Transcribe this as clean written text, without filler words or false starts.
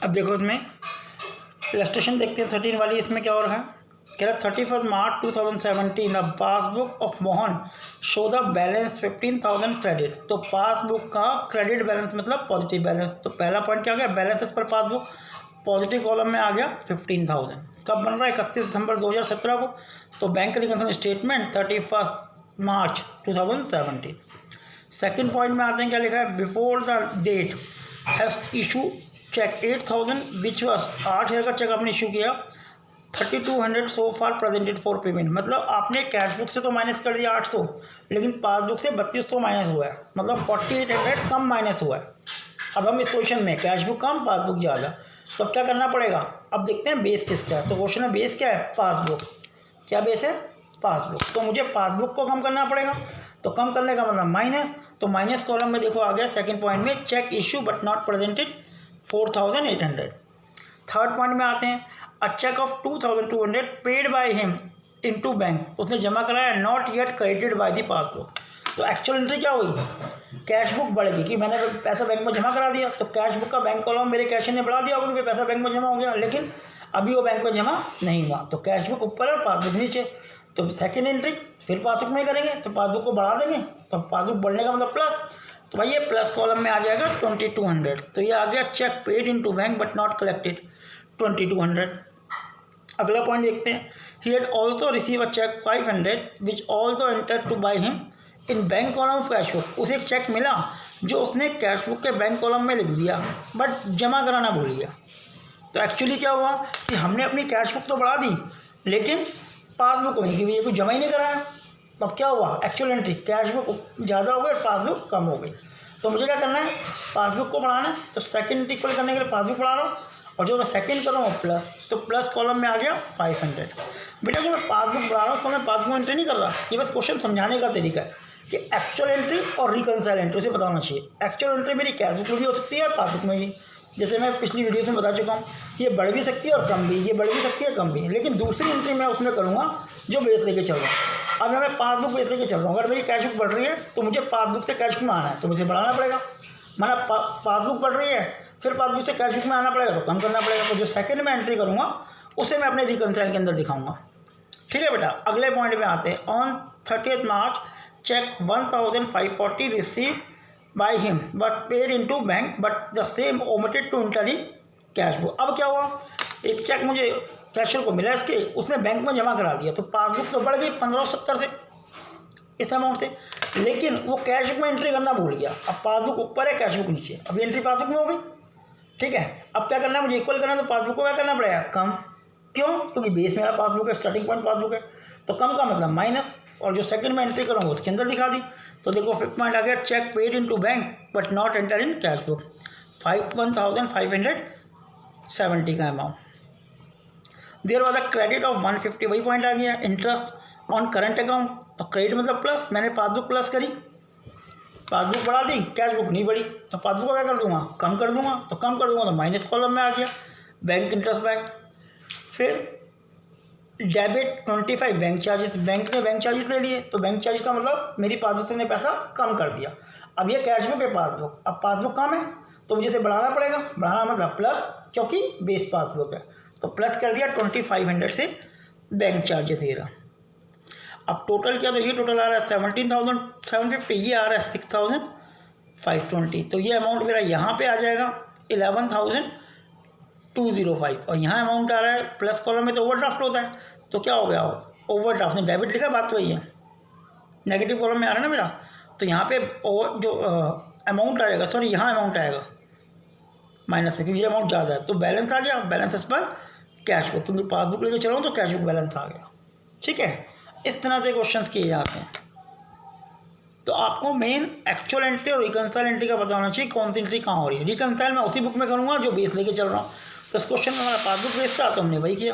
अब देखो इसमें इलस्ट्रेशन देखते हैं 13 वाली। इसमें क्या हो रहा है, कह रहा 31 March 2017 the passbook of Mohan show the balance 15,000 credit. तो पासबुक का क्रेडिट बैलेंस मतलब पॉजिटिव बैलेंस। तो पहला पॉइंट क्या आ गया, बैलेंसेस पर पासबुक पॉजिटिव कॉलम में आ गया 15,000। कब बन रहा है, 31 दिसंबर 2017 को। तो bank reconciliation statement 31 March 2017। Second point में आते हैं, क्या लिखा है, before the date has issue cheque 8,000 which was 8,000 का चेक आपने इशू किया, 3,200 so far presented for payment. मतलब आपने कैश बुक से तो माइनस कर दिया 800, लेकिन पासबुक से 3,200 माइनस हुआ है, मतलब 4,800 कम माइनस हुआ है। अब हम इस क्वेश्चन में कैश बुक कम पासबुक ज़्यादा, तो अब क्या करना पड़ेगा, अब देखते हैं बेस किसका है। तो क्वेश्चन में बेस क्या है, पासबुक। क्या बेस है, पासबुक। तो मुझे पासबुक को कम करना पड़ेगा। तो कम करने का मतलब माइनस, तो माइनस कॉलम में देखो आ गया सेकंड पॉइंट में, cheque issue but not presented 4,800। Third point में आते हैं, a cheque of 2,200 paid by him into bank, उसने जमा कराया, not yet credited by the passbook. तो एक्चुअल एंट्री क्या हुई, कैश बुक बढ़ेगी कि मैंने पैसा बैंक में जमा करा दिया, तो कैश बुक का बैंक कॉलम मेरे कैशियर ने बढ़ा दिया होगा कि पैसा बैंक में जमा हो गया, लेकिन अभी वो बैंक में जमा नहीं हुआ। तो कैश बुक ऊपर है और पासबुक नीचे। तो सेकेंड एंट्री फिर पासबुक में करेंगे, तो पासबुक को बढ़ा देंगे, तो पासबुक बढ़ने का मतलब प्लस। तो भाई ये प्लस कॉलम में आ जाएगा 2,200। तो ये आ गया check paid into bank but not collected 2,200। अगला पॉइंट देखते हैं, he had also receive a cheque 500 which also enter to by him in bank column of cash book. उसे एक चेक मिला जो उसने कैश बुक के बैंक कॉलम में लिख दिया, बट जमा कराना भूल गया। तो एक्चुअली क्या हुआ कि हमने अपनी कैश बुक तो बढ़ा दी, लेकिन पासबुक वहीं की ये कुछ जमा ही नहीं कराया। तो अब क्या हुआ, एक्चुअल एंट्री कैश बुक ज़्यादा हो गई, पासबुक कम हो गई। तो मुझे क्या करना है, पासबुक को बढ़ाना है। तो सेकंड एंट्री इक्वल करने के लिए पासबुक बढ़ा रहा हूँ, और जो मैं सेकंड कर रहा हूँ प्लस, तो प्लस कॉलम में आ गया 500। बेटा जो मैं पासबुक बढ़ा रहा हूँ तो मैं पासबुक एंट्री नहीं कर रहा, ये बस क्वेश्चन समझाने का तरीका है कि एक्चुअल एंट्री और रिकनसाइल एंट्री उसे बताना चाहिए। एक्चुअल एंट्री मेरी कैश बुक में भी हो सकती है और पासबुक में भी, जैसे मैं पिछली वीडियो में बता चुका हूँ, ये बढ़ भी सकती है और कम भी, ये बढ़ भी सकती है कम भी। लेकिन दूसरी एंट्री मैं उसमें करूँगा जो बेस लेके चल रहा हूँ। अब मैं पासबुक बेस लेके चल रहा हूँ, अगर मेरी कैश बुक बढ़ रही है तो मुझे पासबुक से कैश बुक में आना है, तो मुझे बढ़ाना पड़ेगा। माना पासबुक बढ़ रही है, फिर पासबुक से कैश बुक में आना पड़ेगा, तो कम करना पड़ेगा। तो जो सेकंड में एंट्री करूँगा उसे मैं अपने रिकनसाइल के अंदर दिखाऊंगा। ठीक है बेटा, अगले पॉइंट में आते हैं। On 30 March cheque 1,540 receive by him but paid into bank but the same omitted to enter in cash book. अब क्या हुआ, एक चेक मुझे कैशियर को मिला इसके, उसने बैंक में जमा करा दिया, तो पासबुक तो बढ़ गई 1,570 से, इस अमाउंट से, लेकिन वो कैश बुक में एंट्री करना भूल गया। अब पासबुक ऊपर है, कैश बुक नीचे, अब एंट्री पासबुक में हो गई। ठीक है, अब क्या करना है, मुझे इक्वल करना है, तो पासबुक को क्या करना पड़ेगा, कम। क्यों, क्योंकि बेस मेरा पासबुक है, स्टार्टिंग पॉइंट पासबुक है, तो कम का मतलब माइनस, और जो सेकंड में एंट्री करूँगा उसके अंदर दिखा दी। तो देखो फिफ्थ पॉइंट आ गया, check paid into bank but not enter in cash book, 1,570 का amount. There was a credit of 150, वही पॉइंट आ गया, इंटरेस्ट ऑन करंट अकाउंट। तो क्रेडिट मतलब प्लस, मैंने पासबुक प्लस करी, पासबुक बढ़ा दी, कैश बुक नहीं बढ़ी, तो पासबुक को क्या कर दूंगा, कम कर दूंगा। तो कम कर दूंगा तो माइनस कॉलम में आ गया, बैंक इंटरेस्ट बैंक। फिर डेबिट 25 बैंक चार्जेस, बैंक ने बैंक चार्जेस ले लिए, तो बैंक चार्जेस का मतलब मेरी पासबुक ने पैसा कम कर दिया। अब ये कैश बुक है पासबुक, अब पासबुक कम है तो मुझे इसे बढ़ाना पड़ेगा, बढ़ाना मतलब प्लस, क्योंकि बेस पासबुक है, तो प्लस कर दिया 2,500 से बैंक चार्जेस दे रहा। अब टोटल क्या, तो ये टोटल आ रहा है 17,750, ये आ रहा है 6,520। तो ये अमाउंट मेरा यहाँ पे आ जाएगा 11,205, और यहाँ अमाउंट आ रहा है प्लस कॉलम में, तो ओवरड्राफ्ट होता है, तो क्या हो गया, ओवरड्राफ्ट ने डेबिट लिखा, बात वही है, नेगेटिव कॉलम में आ रहा है ना मेरा, तो यहाँ पे जो अमाउंट आएगा, सॉरी यहाँ अमाउंट आएगा माइनस में, क्योंकि ये अमाउंट ज़्यादा है, तो बैलेंस आ गया, बैलेंस पर कैश बुक, क्योंकि पासबुक लेके चलो तो कैश बुक बैलेंस आ गया। ठीक है, इस तरह से क्वेश्चंस किए जाते हैं। तो आपको मेन एक्चुअल एंट्री और रिकनसाइल एंट्री का बताना चाहिए, कौन सी एंट्री कहाँ हो रही है। रिकनसाइल मैं उसी बुक में करूँगा जो बेस लेके चल रहा हूँ। तो इस क्वेश्चन में हमारा पासबुक बेस था, तो हमने वही किया।